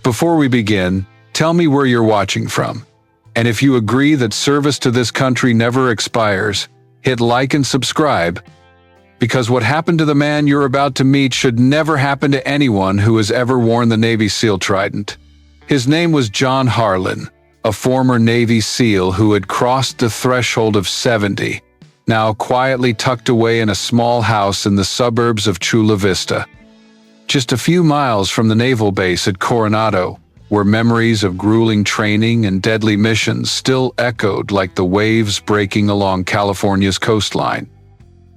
Before we begin, tell me where you're watching from. And if you agree that service to this country never expires, hit like and subscribe. Because what happened to the man you're about to meet should never happen to anyone who has ever worn the Navy SEAL trident. His name was John Harlan, a former Navy SEAL who had crossed the threshold of 70, now quietly tucked away in a small house in the suburbs of Chula Vista. Just a few miles from the naval base at Coronado, where memories of grueling training and deadly missions still echoed like the waves breaking along California's coastline.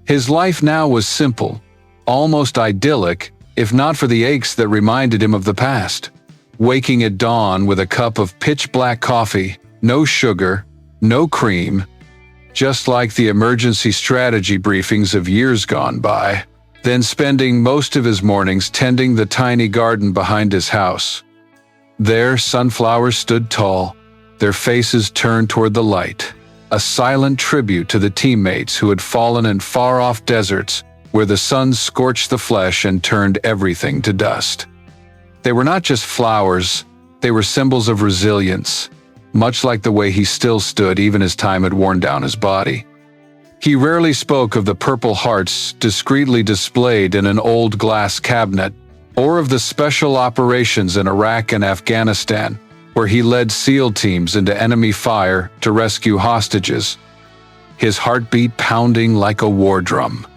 His life now was simple, almost idyllic, if not for the aches that reminded him of the past. Waking at dawn with a cup of pitch-black coffee, no sugar, no cream, just like the emergency strategy briefings of years gone by, then spending most of his mornings tending the tiny garden behind his house. There, sunflowers stood tall, their faces turned toward the light, a silent tribute to the teammates who had fallen in far-off deserts where the sun scorched the flesh and turned everything to dust. They were not just flowers, they were symbols of resilience, much like the way he still stood even as time had worn down his body. He rarely spoke of the Purple Hearts discreetly displayed in an old glass cabinet, or of the special operations in Iraq and Afghanistan, where he led SEAL teams into enemy fire to rescue hostages, his heartbeat pounding like a war drum.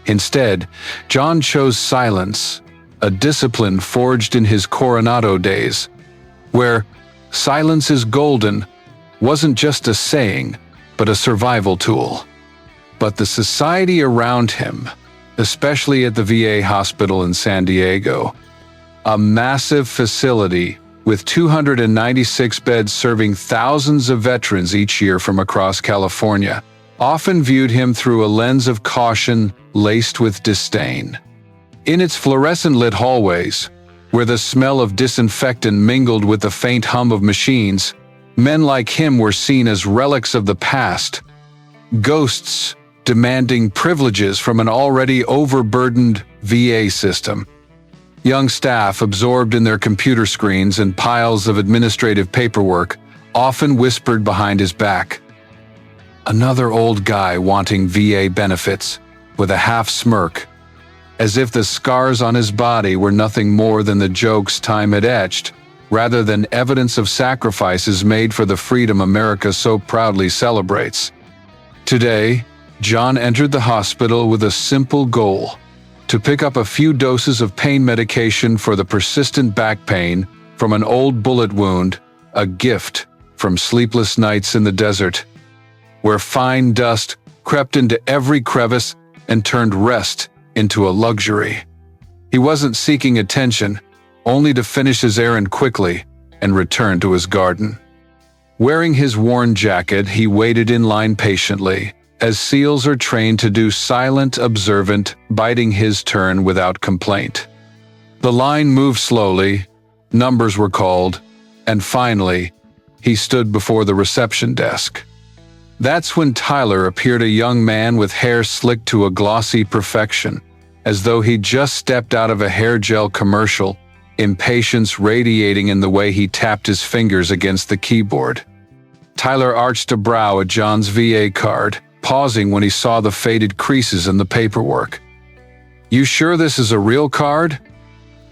Instead, John chose silence, a discipline forged in his Coronado days, where "silence is golden" wasn't just a saying, but a survival tool. But the society around him, especially at the VA hospital in San Diego, a massive facility with 296 beds serving thousands of veterans each year from across California, often viewed him through a lens of caution laced with disdain. In its fluorescent-lit hallways, where the smell of disinfectant mingled with the faint hum of machines, men like him were seen as relics of the past, ghosts demanding privileges from an already overburdened VA system. Young staff absorbed in their computer screens and piles of administrative paperwork often whispered behind his back, "Another old guy wanting VA benefits," with a half smirk, as if the scars on his body were nothing more than the jokes time had etched, rather than evidence of sacrifices made for the freedom America so proudly celebrates. Today, John entered the hospital with a simple goal: to pick up a few doses of pain medication for the persistent back pain from an old bullet wound, a gift from sleepless nights in the desert, where fine dust crept into every crevice and turned rest into a luxury. He wasn't seeking attention, only to finish his errand quickly and return to his garden. Wearing his worn jacket, he waited in line patiently, as SEALs are trained to do, silent, observant, biding his turn without complaint. The line moved slowly, numbers were called, and finally, he stood before the reception desk. That's when Tyler appeared, a young man with hair slicked to a glossy perfection, as though he'd just stepped out of a hair gel commercial, impatience radiating in the way he tapped his fingers against the keyboard. Tyler arched a brow at John's VA card, pausing when he saw the faded creases in the paperwork. "You sure this is a real card?"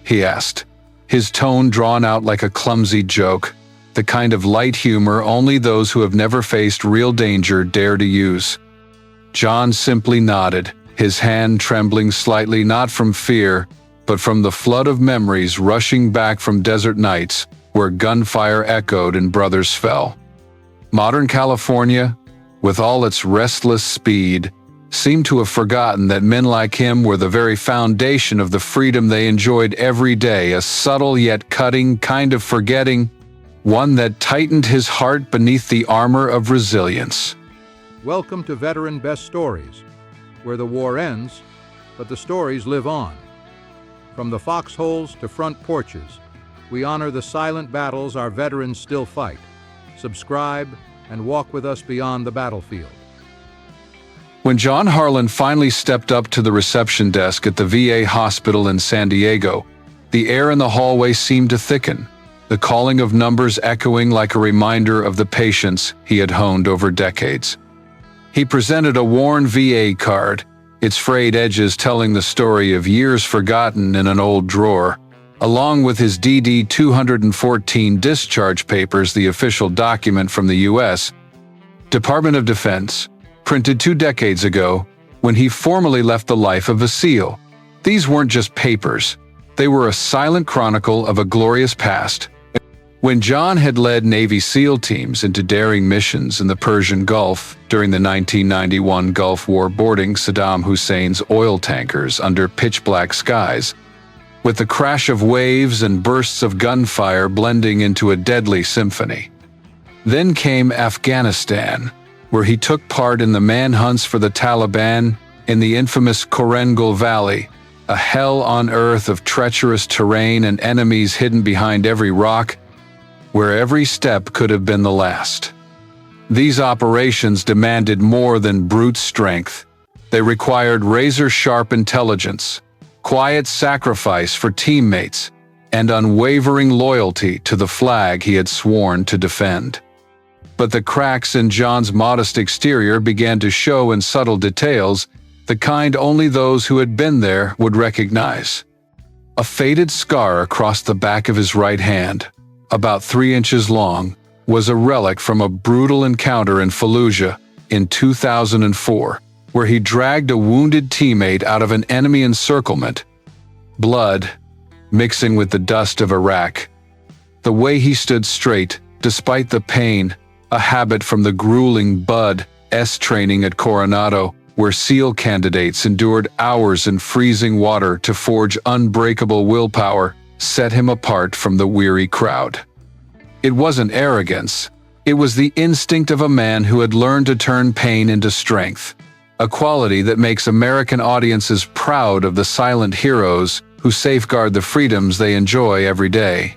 he asked, his tone drawn out like a clumsy joke, the kind of light humor only those who have never faced real danger dare to use. John simply nodded, his hand trembling slightly, not from fear, but from the flood of memories rushing back from desert nights where gunfire echoed and brothers fell. Modern California, with all its restless speed, seemed to have forgotten that men like him were the very foundation of the freedom they enjoyed every day, a subtle yet cutting kind of forgetting, one that tightened his heart beneath the armor of resilience. Welcome to Veteran Best Stories, where the war ends, but the stories live on. From the foxholes to front porches, we honor the silent battles our veterans still fight. Subscribe and walk with us beyond the battlefield. When John Harlan finally stepped up to the reception desk at the VA hospital in San Diego, The air in the hallway seemed to thicken, the calling of numbers echoing like a reminder of the patience he had honed over decades. He presented a worn VA card, its frayed edges telling the story of years forgotten in an old drawer, along with his DD 214 discharge papers, the official document from the U.S. Department of Defense, printed 2 decades ago when he formally left the life of a SEAL. These weren't just papers. They were a silent chronicle of a glorious past. When John had led Navy SEAL teams into daring missions in the Persian Gulf during the 1991 Gulf War, boarding Saddam Hussein's oil tankers under pitch-black skies, with the crash of waves and bursts of gunfire blending into a deadly symphony. Then came Afghanistan, where he took part in the manhunts for the Taliban in the infamous Korengal Valley, a hell on earth of treacherous terrain and enemies hidden behind every rock, where every step could have been the last. These operations demanded more than brute strength. They required razor-sharp intelligence, quiet sacrifice for teammates, and unwavering loyalty to the flag he had sworn to defend. But the cracks in John's modest exterior began to show in subtle details, the kind only those who had been there would recognize. A faded scar across the back of his right hand, about 3 inches long, was a relic from a brutal encounter in Fallujah in 2004, where he dragged a wounded teammate out of an enemy encirclement. Blood, mixing with the dust of Iraq. The way he stood straight, despite the pain, a habit from the grueling Bud-S training at Coronado, where SEAL candidates endured hours in freezing water to forge unbreakable willpower, set him apart from the weary crowd. It wasn't arrogance. It was the instinct of a man who had learned to turn pain into strength, a quality that makes American audiences proud of the silent heroes who safeguard the freedoms they enjoy every day.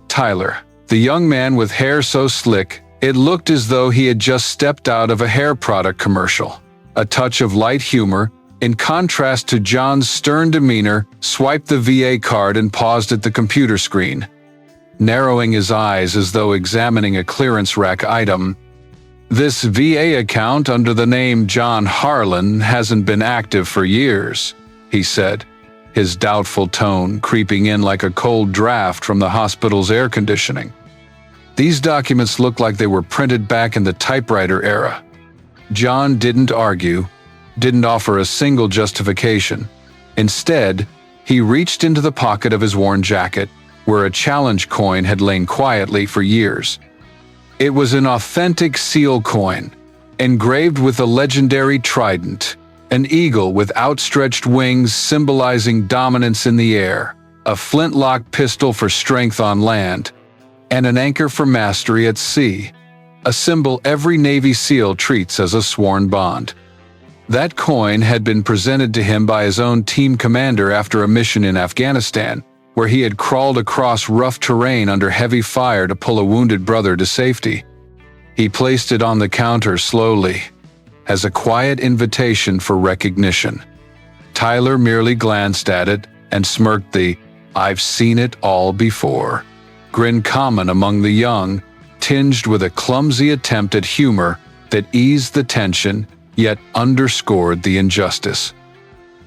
Tyler, the young man with hair so slick, it looked as though he had just stepped out of a hair product commercial. A touch of light humor, in contrast to John's stern demeanor, swiped the VA card and paused at the computer screen, narrowing his eyes as though examining a clearance rack item. "This VA account under the name John Harlan hasn't been active for years," he said, his doubtful tone creeping in like a cold draft from the hospital's air conditioning. These documents looked like they were printed back in the typewriter era. John didn't argue, didn't offer a single justification. Instead, he reached into the pocket of his worn jacket, where a challenge coin had lain quietly for years. It was an authentic SEAL coin, engraved with a legendary trident, an eagle with outstretched wings symbolizing dominance in the air, a flintlock pistol for strength on land, and an anchor for mastery at sea, a symbol every Navy SEAL treats as a sworn bond. That coin had been presented to him by his own team commander after a mission in Afghanistan, where he had crawled across rough terrain under heavy fire to pull a wounded brother to safety. He placed it on the counter slowly, as a quiet invitation for recognition. Tyler merely glanced at it and smirked the "I've seen it all before" grin common among the young, tinged with a clumsy attempt at humor that eased the tension yet underscored the injustice.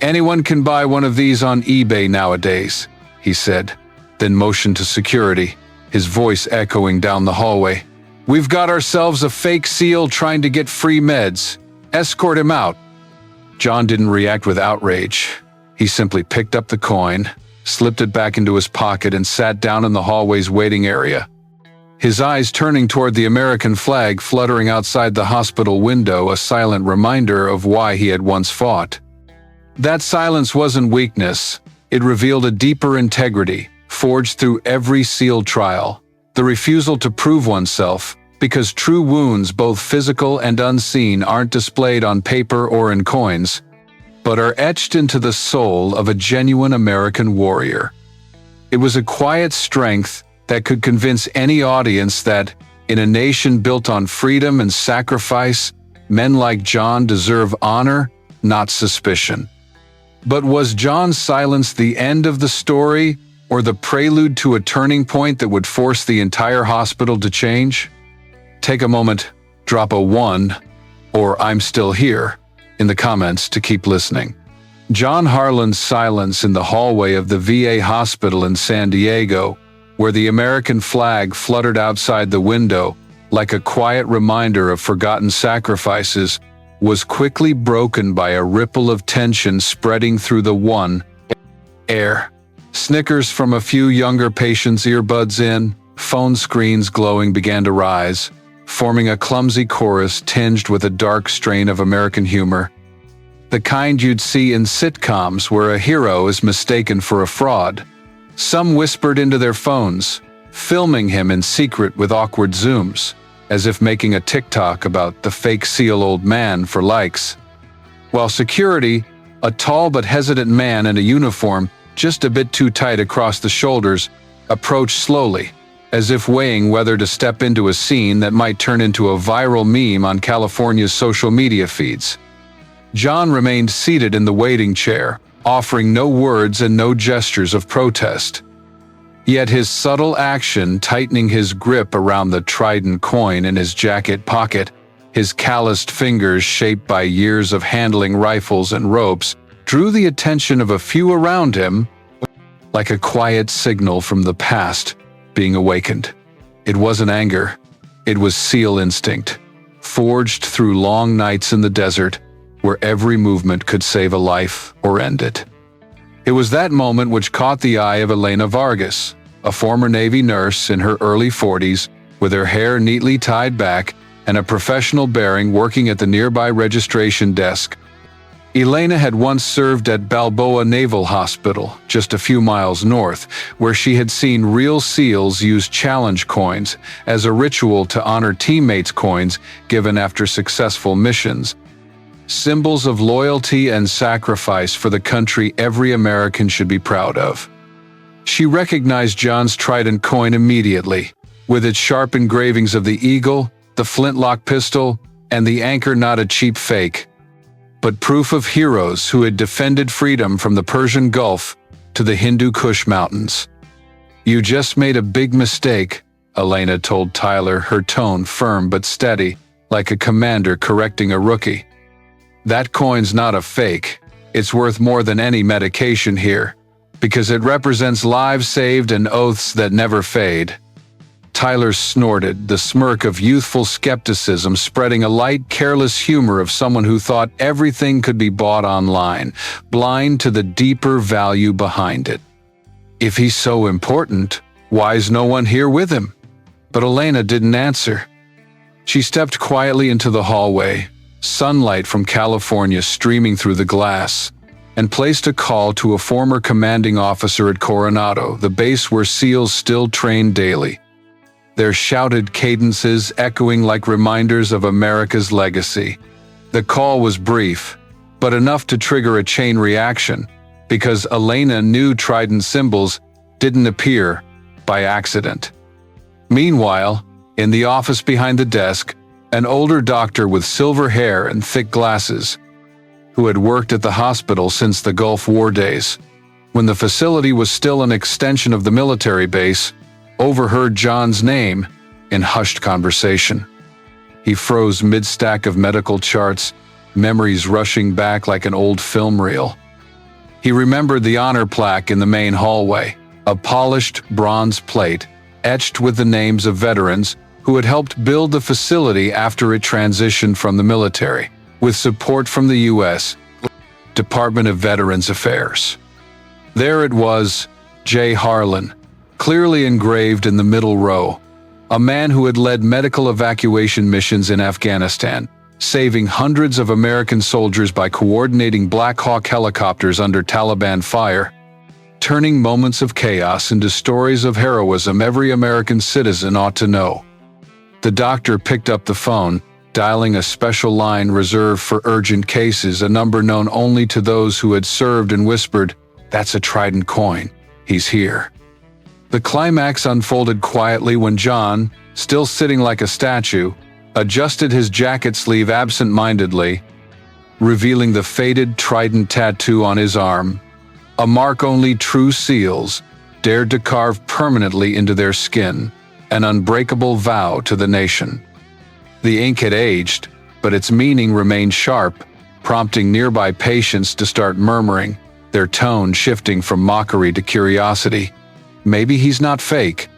"Anyone can buy one of these on eBay nowadays," he said, then motioned to security, his voice echoing down the hallway. "We've got ourselves a fake SEAL trying to get free meds. Escort him out." John didn't react with outrage. He simply picked up the coin, slipped it back into his pocket, and sat down in the hallway's waiting area, his eyes turning toward the American flag fluttering outside the hospital window, a silent reminder of why he had once fought. That silence wasn't weakness. It revealed a deeper integrity, forged through every SEAL trial, the refusal to prove oneself, because true wounds, both physical and unseen, aren't displayed on paper or in coins, but are etched into the soul of a genuine American warrior. It was a quiet strength that could convince any audience that, in a nation built on freedom and sacrifice, men like John deserve honor, not suspicion. But was John's silence the end of the story, Or the prelude to a turning point that would force the entire hospital to change? Take a moment, drop a 1, or I'm still here, in the comments to keep listening. John Harlan's silence in the hallway of the VA hospital in San Diego, where the American flag fluttered outside the window like a quiet reminder of forgotten sacrifices, was quickly broken by a ripple of tension spreading through the air. Snickers from a few younger patients' earbuds in, phone screens glowing began to rise, forming a clumsy chorus tinged with a dark strain of American humor. The kind you'd see in sitcoms where a hero is mistaken for a fraud. Some whispered into their phones, filming him in secret with awkward zooms, as if making a TikTok about the fake SEAL old man for likes. While security, a tall but hesitant man in a uniform just a bit too tight across the shoulders, approached slowly, as if weighing whether to step into a scene that might turn into a viral meme on California's social media feeds. John remained seated in the waiting chair, offering no words and no gestures of protest. Yet his subtle action, tightening his grip around the trident coin in his jacket pocket, his calloused fingers shaped by years of handling rifles and ropes, drew the attention of a few around him, like a quiet signal from the past being awakened. It wasn't anger, it was SEAL instinct, forged through long nights in the desert, where every movement could save a life or end it. It was that moment which caught the eye of Elena Vargas, a former Navy nurse in her early 40s, with her hair neatly tied back and a professional bearing, working at the nearby registration desk. Elena had once served at Balboa Naval Hospital, just a few miles north, where she had seen real SEALs use challenge coins as a ritual to honor teammates' coins given after successful missions. Symbols of loyalty and sacrifice for the country every American should be proud of. She recognized John's trident coin immediately, with its sharp engravings of the eagle, the flintlock pistol, and the anchor not a cheap fake, but proof of heroes who had defended freedom from the Persian Gulf to the Hindu Kush Mountains. "You just made a big mistake," Elena told Tyler, her tone firm but steady, like a commander correcting a rookie. "That coin's not a fake. It's worth more than any medication here, because it represents lives saved and oaths that never fade." Tyler snorted, the smirk of youthful skepticism spreading a light, careless humor of someone who thought everything could be bought online, blind to the deeper value behind it. "If he's so important, why's no one here with him?" But Elena didn't answer. She stepped quietly into the hallway, sunlight from California streaming through the glass, and placed a call to a former commanding officer at Coronado, the base where SEALs still train daily. Their shouted cadences echoing like reminders of America's legacy. The call was brief, but enough to trigger a chain reaction, because Elena knew trident symbols didn't appear by accident. Meanwhile, in the office behind the desk, an older doctor with silver hair and thick glasses, who had worked at the hospital since the Gulf War days, when the facility was still an extension of the military base, overheard John's name in hushed conversation. He froze mid-stack of medical charts, memories rushing back like an old film reel. He remembered the honor plaque in the main hallway, a polished bronze plate etched with the names of veterans who had helped build the facility after it transitioned from the military, with support from the U.S. Department of Veterans Affairs. There it was, J. Harlan, clearly engraved in the middle row, a man who had led medical evacuation missions in Afghanistan, saving hundreds of American soldiers by coordinating Black Hawk helicopters under Taliban fire, turning moments of chaos into stories of heroism every American citizen ought to know. The doctor picked up the phone, dialing a special line reserved for urgent cases, a number known only to those who had served, and whispered, "That's a trident coin. He's here." The climax unfolded quietly when John, still sitting like a statue, adjusted his jacket sleeve absent-mindedly, revealing the faded trident tattoo on his arm, a mark only true SEALs, dared to carve permanently into their skin an unbreakable vow to the nation. The ink had aged, but its meaning remained sharp, prompting nearby patients to start murmuring, their tone shifting from mockery to curiosity. Maybe he's not fake.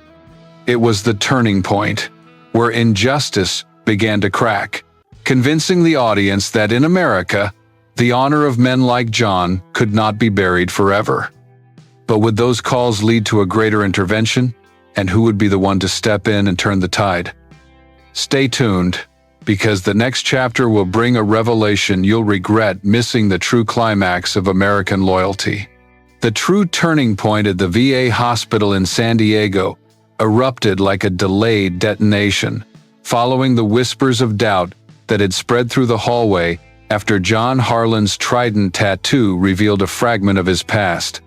It was the turning point, where injustice began to crack, convincing the audience that in America, the honor of men like John could not be buried forever. But would those calls lead to a greater intervention? And who would be the one to step in and turn the tide? Stay tuned, because the next chapter will bring a revelation you'll regret missing: the true climax of American loyalty. The true turning point at the VA hospital in San Diego erupted like a delayed detonation, following the whispers of doubt that had spread through the hallway after John Harlan's trident tattoo revealed a fragment of his past.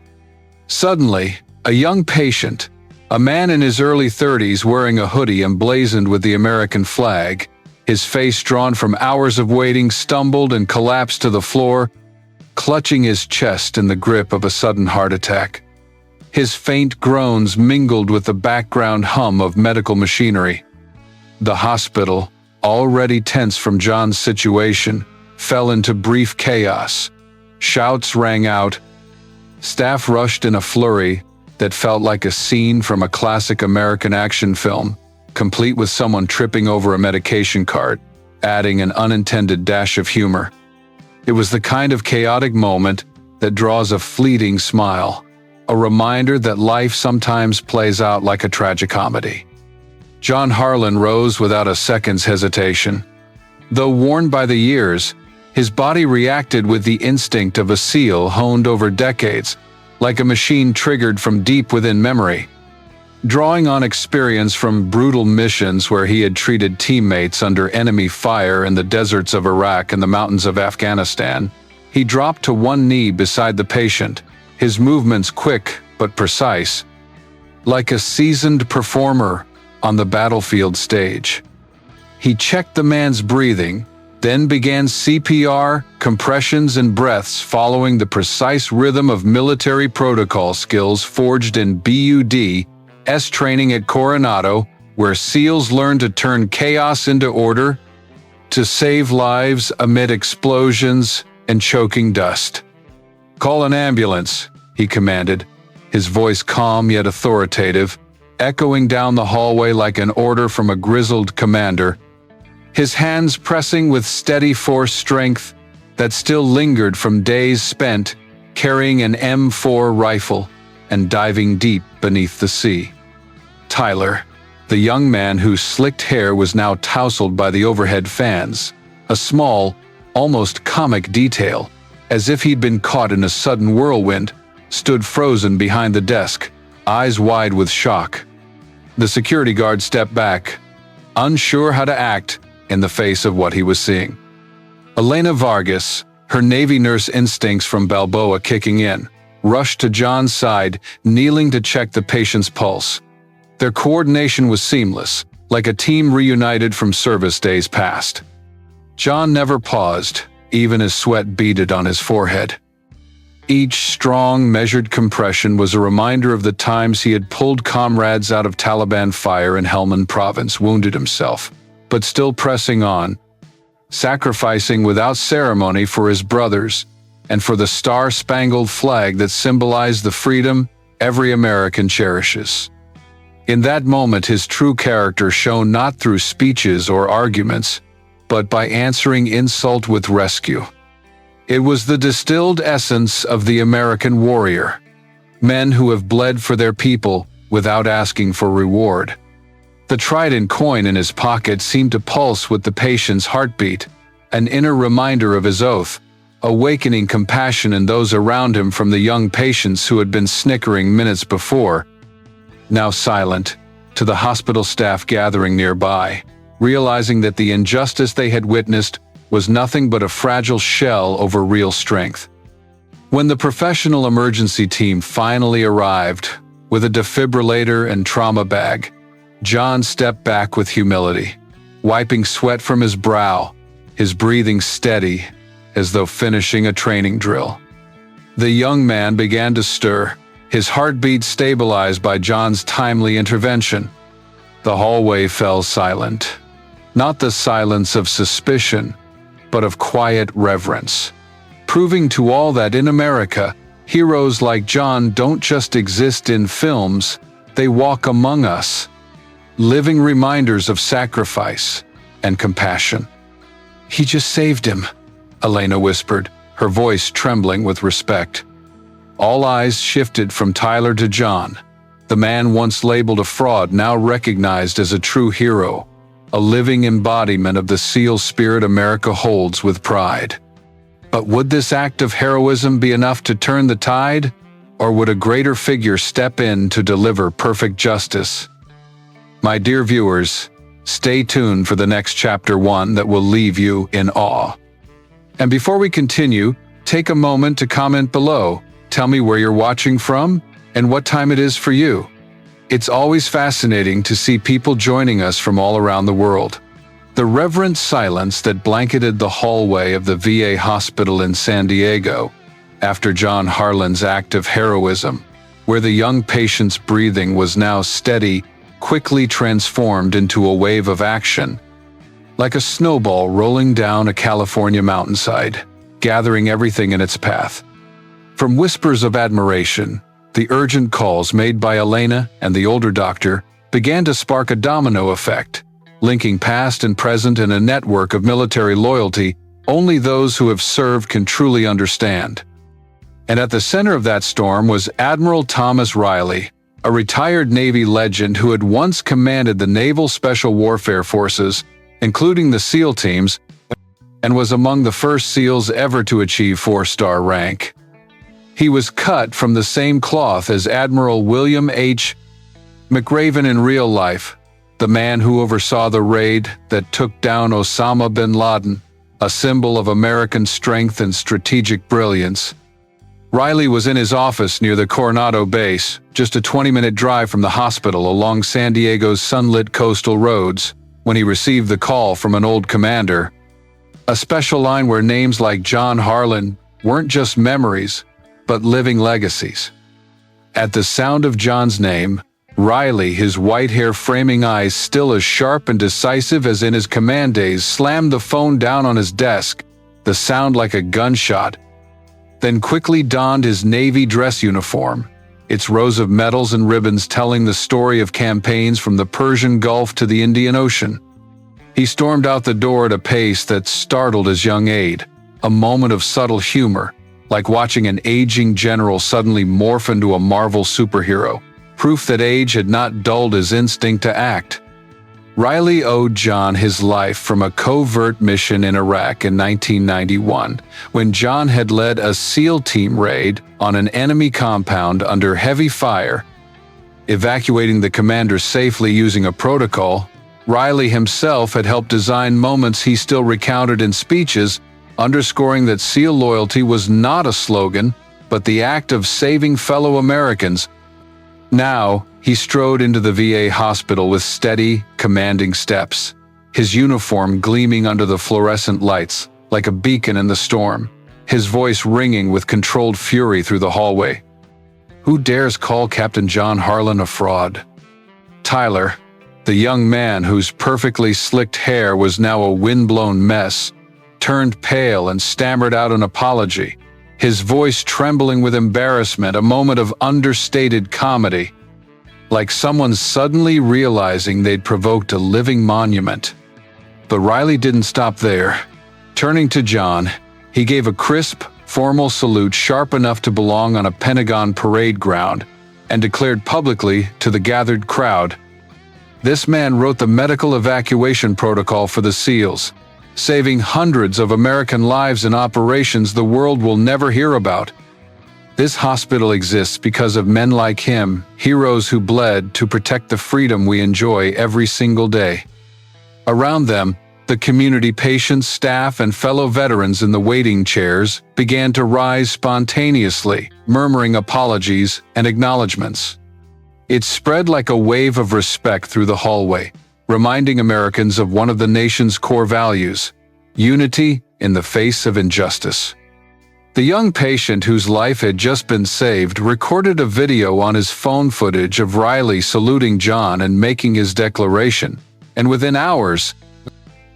Suddenly, a young patient, a man in his early 30s wearing a hoodie emblazoned with the American flag, his face drawn from hours of waiting, stumbled and collapsed to the floor, clutching his chest in the grip of a sudden heart attack. His faint groans mingled with the background hum of medical machinery. The hospital, already tense from John's situation, fell into brief chaos. Shouts rang out. Staff rushed in a flurry that felt like a scene from a classic American action film, complete with someone tripping over a medication cart, adding an unintended dash of humor. It was the kind of chaotic moment that draws a fleeting smile, a reminder that life sometimes plays out like a tragicomedy. John Harlan rose without a second's hesitation. Though worn by the years, his body reacted with the instinct of a SEAL honed over decades, like a machine triggered from deep within memory. Drawing on experience from brutal missions where he had treated teammates under enemy fire in the deserts of Iraq and the mountains of Afghanistan, he dropped to one knee beside the patient, his movements quick but precise, like a seasoned performer on the battlefield stage. He checked the man's breathing, then began CPR, compressions and breaths following the precise rhythm of military protocol skills forged in BUD/S training at Coronado, where SEALs learn to turn chaos into order, to save lives amid explosions and choking dust. "Call an ambulance," he commanded, his voice calm yet authoritative, echoing down the hallway like an order from a grizzled commander, his hands pressing with steady force strength that still lingered from days spent carrying an M4 rifle and diving deep beneath the sea. Tyler, the young man whose slicked hair was now tousled by the overhead fans, a small, almost comic detail, as if he'd been caught in a sudden whirlwind, stood frozen behind the desk, eyes wide with shock. The security guard stepped back, unsure how to act in the face of what he was seeing. Elena Vargas, her Navy nurse instincts from Balboa kicking in, rushed to John's side, kneeling to check the patient's pulse. Their coordination was seamless, like a team reunited from service days past. John never paused, even as sweat beaded on his forehead. Each strong, measured compression was a reminder of the times he had pulled comrades out of Taliban fire in Helmand Province, wounded himself, but still pressing on, sacrificing without ceremony for his brothers and for the star-spangled flag that symbolized the freedom every American cherishes. In that moment, his true character shone not through speeches or arguments, but by answering insult with rescue. It was the distilled essence of the American warrior, men who have bled for their people without asking for reward. The trident coin in his pocket seemed to pulse with the patient's heartbeat, an inner reminder of his oath, awakening compassion in those around him from the young patients who had been snickering minutes before. Now silent, to the hospital staff gathering nearby, realizing that the injustice they had witnessed was nothing but a fragile shell over real strength. When the professional emergency team finally arrived, with a defibrillator and trauma bag, John stepped back with humility, wiping sweat from his brow, his breathing steady, as though finishing a training drill. The young man began to stir, his heartbeat stabilized by John's timely intervention. The hallway fell silent. Not the silence of suspicion, but of quiet reverence, proving to all that in America, heroes like John don't just exist in films, they walk among us, living reminders of sacrifice and compassion. "He just saved him," Elena whispered, her voice trembling with respect. All eyes shifted from Tyler to John, the man once labeled a fraud, now recognized as a true hero, a living embodiment of the SEAL spirit America holds with pride. But would this act of heroism be enough to turn the tide, or would a greater figure step in to deliver perfect justice? My dear viewers, stay tuned for the next chapter 1 that will leave you in awe. And before we continue, take a moment to comment below. Tell me where you're watching from and what time it is for you. It's always fascinating to see people joining us from all around the world. The reverent silence that blanketed the hallway of the VA hospital in San Diego after John Harlan's act of heroism, where the young patient's breathing was now steady, quickly transformed into a wave of action, like a snowball rolling down a California mountainside, gathering everything in its path. From whispers of admiration, the urgent calls made by Elena and the older doctor began to spark a domino effect, linking past and present in a network of military loyalty only those who have served can truly understand. And at the center of that storm was Admiral Thomas Riley, a retired Navy legend who had once commanded the Naval Special Warfare Forces, including the SEAL teams, and was among the first SEALs ever to achieve 4-star rank. He was cut from the same cloth as Admiral William H. McRaven in real life, the man who oversaw the raid that took down Osama bin Laden, a symbol of American strength and strategic brilliance. Riley was in his office near the Coronado base, just a 20-minute drive from the hospital along San Diego's sunlit coastal roads, when he received the call from an old commander. A special line where names like John Harlan weren't just memories, but living legacies. At the sound of John's name, Riley, his white hair framing eyes still as sharp and decisive as in his command days, slammed the phone down on his desk, the sound like a gunshot, then quickly donned his Navy dress uniform, its rows of medals and ribbons telling the story of campaigns from the Persian Gulf to the Indian Ocean. He stormed out the door at a pace that startled his young aide, a moment of subtle humor, like watching an aging general suddenly morph into a Marvel superhero, proof that age had not dulled his instinct to act. Riley owed John his life from a covert mission in Iraq in 1991, when John had led a SEAL team raid on an enemy compound under heavy fire. Evacuating the commander safely using a protocol, Riley himself had helped design moments he still recounted in speeches, underscoring that SEAL loyalty was not a slogan, but the act of saving fellow Americans. Now, he strode into the VA hospital with steady, commanding steps, his uniform gleaming under the fluorescent lights like a beacon in the storm, his voice ringing with controlled fury through the hallway. Who dares call Captain John Harlan a fraud? Tyler, the young man whose perfectly slicked hair was now a wind-blown mess, turned pale and stammered out an apology, his voice trembling with embarrassment, a moment of understated comedy, like someone suddenly realizing they'd provoked a living monument. But Riley didn't stop there. Turning to John, he gave a crisp, formal salute sharp enough to belong on a Pentagon parade ground, and declared publicly to the gathered crowd, "This man wrote the medical evacuation protocol for the SEALs, saving hundreds of American lives in operations the world will never hear about. This hospital exists because of men like him, heroes who bled to protect the freedom we enjoy every single day." Around them, the community patients, staff, and fellow veterans in the waiting chairs began to rise spontaneously, murmuring apologies and acknowledgments. It spread like a wave of respect through the hallway, reminding Americans of one of the nation's core values: unity in the face of injustice. The young patient whose life had just been saved recorded a video on his phone footage of Riley saluting John and making his declaration, and within hours,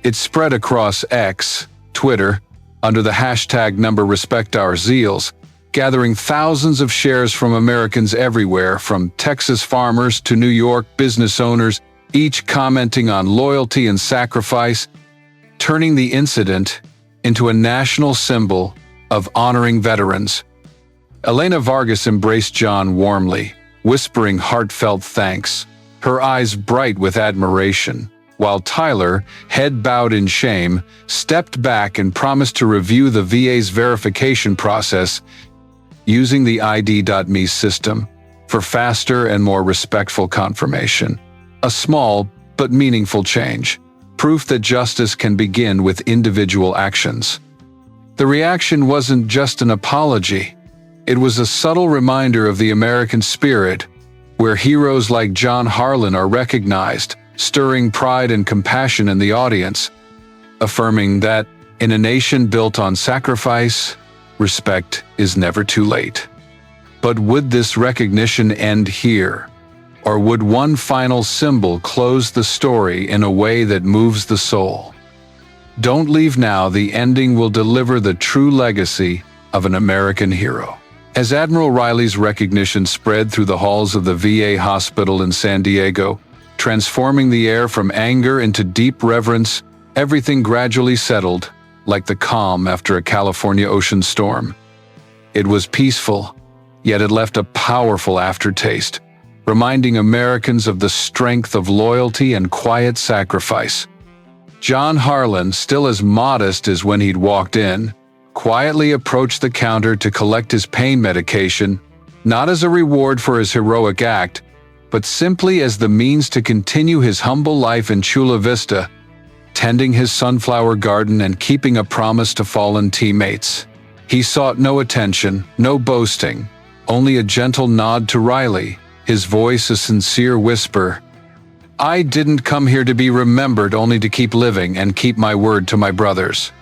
it spread across X, Twitter, under the hashtag #RespectOurSeals, gathering thousands of shares from Americans everywhere, from Texas farmers to New York business owners, each commenting on loyalty and sacrifice, turning the incident into a national symbol of honoring veterans. Elena Vargas embraced John warmly, whispering heartfelt thanks, her eyes bright with admiration, while Tyler, head bowed in shame, stepped back and promised to review the VA's verification process using the ID.me system for faster and more respectful confirmation. A small but meaningful change, proof that justice can begin with individual actions. The reaction wasn't just an apology. It was a subtle reminder of the American spirit, where heroes like John Harlan are recognized, stirring pride and compassion in the audience, affirming that, in a nation built on sacrifice, respect is never too late. But would this recognition end here? Or would one final symbol close the story in a way that moves the soul? Don't leave now, the ending will deliver the true legacy of an American hero. As Admiral Riley's recognition spread through the halls of the VA hospital in San Diego, transforming the air from anger into deep reverence, everything gradually settled, like the calm after a California ocean storm. It was peaceful, yet it left a powerful aftertaste, reminding Americans of the strength of loyalty and quiet sacrifice. John Harlan, still as modest as when he'd walked in, quietly approached the counter to collect his pain medication, not as a reward for his heroic act, but simply as the means to continue his humble life in Chula Vista, tending his sunflower garden and keeping a promise to fallen teammates. He sought no attention, no boasting, only a gentle nod to Riley, his voice a sincere whisper. I didn't come here to be remembered, only to keep living and keep my word to my brothers.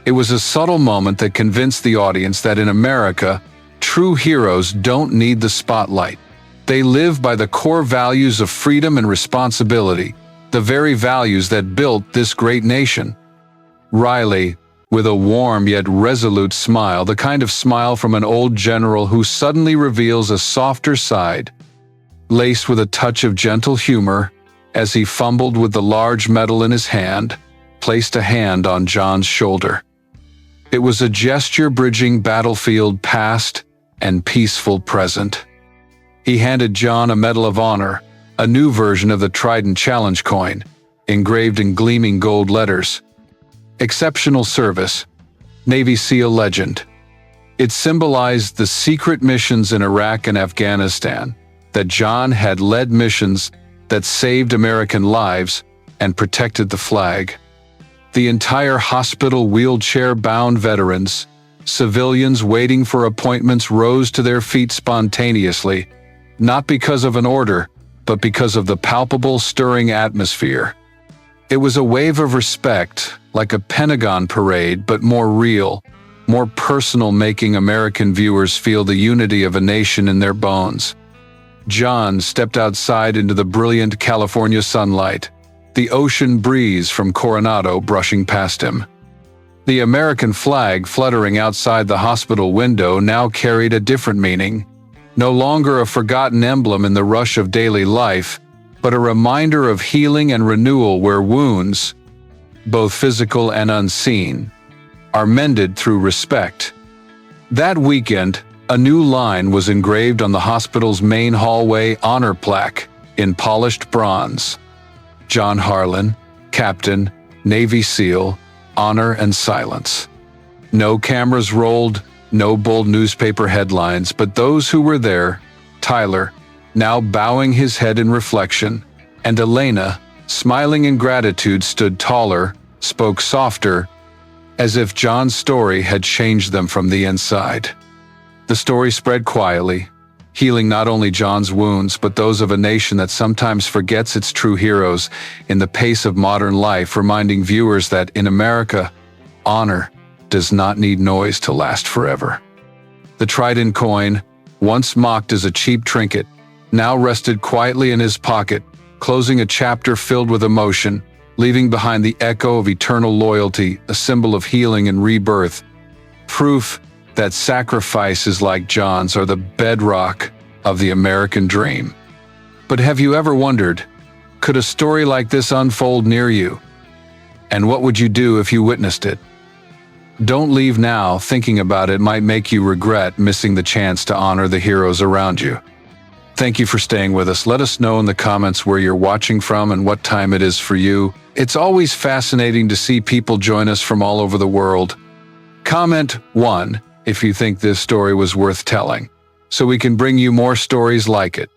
It was a subtle moment that convinced the audience that in America, true heroes don't need the spotlight. They live by the core values of freedom and responsibility, the very values that built this great nation. Riley, with a warm yet resolute smile, the kind of smile from an old general who suddenly reveals a softer side, laced with a touch of gentle humor, as he fumbled with the large medal in his hand, placed a hand on John's shoulder. It was a gesture bridging battlefield past and peaceful present. He handed John a Medal of Honor, a new version of the Trident Challenge coin, engraved in gleaming gold letters. Exceptional Service, Navy SEAL Legend. It symbolized the secret missions in Iraq and Afghanistan, that John had led missions that saved American lives and protected the flag. The entire hospital, wheelchair-bound veterans, civilians waiting for appointments, rose to their feet spontaneously, not because of an order, but because of the palpable, stirring atmosphere. It was a wave of respect, like a Pentagon parade, but more real, more personal, making American viewers feel the unity of a nation in their bones. John stepped outside into the brilliant California sunlight, the ocean breeze from Coronado brushing past him. The American flag fluttering outside the hospital window now carried a different meaning, no longer a forgotten emblem in the rush of daily life, but a reminder of healing and renewal, where wounds, both physical and unseen, are mended through respect. That weekend, a new line was engraved on the hospital's main hallway honor plaque in polished bronze. John Harlan, Captain, Navy SEAL, honor and silence. No cameras rolled, no bold newspaper headlines, but those who were there, Tyler, now bowing his head in reflection, and Elena, smiling in gratitude, stood taller, spoke softer, as if John's story had changed them from the inside. The story spread quietly, healing not only John's wounds but those of a nation that sometimes forgets its true heroes in the pace of modern life, reminding viewers that in America, honor does not need noise to last forever. The Trident coin, once mocked as a cheap trinket, now rested quietly in his pocket, closing a chapter filled with emotion, leaving behind the echo of eternal loyalty, a symbol of healing and rebirth. Proof that sacrifices like John's are the bedrock of the American dream. But have you ever wondered, could a story like this unfold near you? And what would you do if you witnessed it? Don't leave now. Thinking about it might make you regret missing the chance to honor the heroes around you. Thank you for staying with us. Let us know in the comments where you're watching from and what time it is for you. It's always fascinating to see people join us from all over the world. Comment 1 if you think this story was worth telling, so we can bring you more stories like it.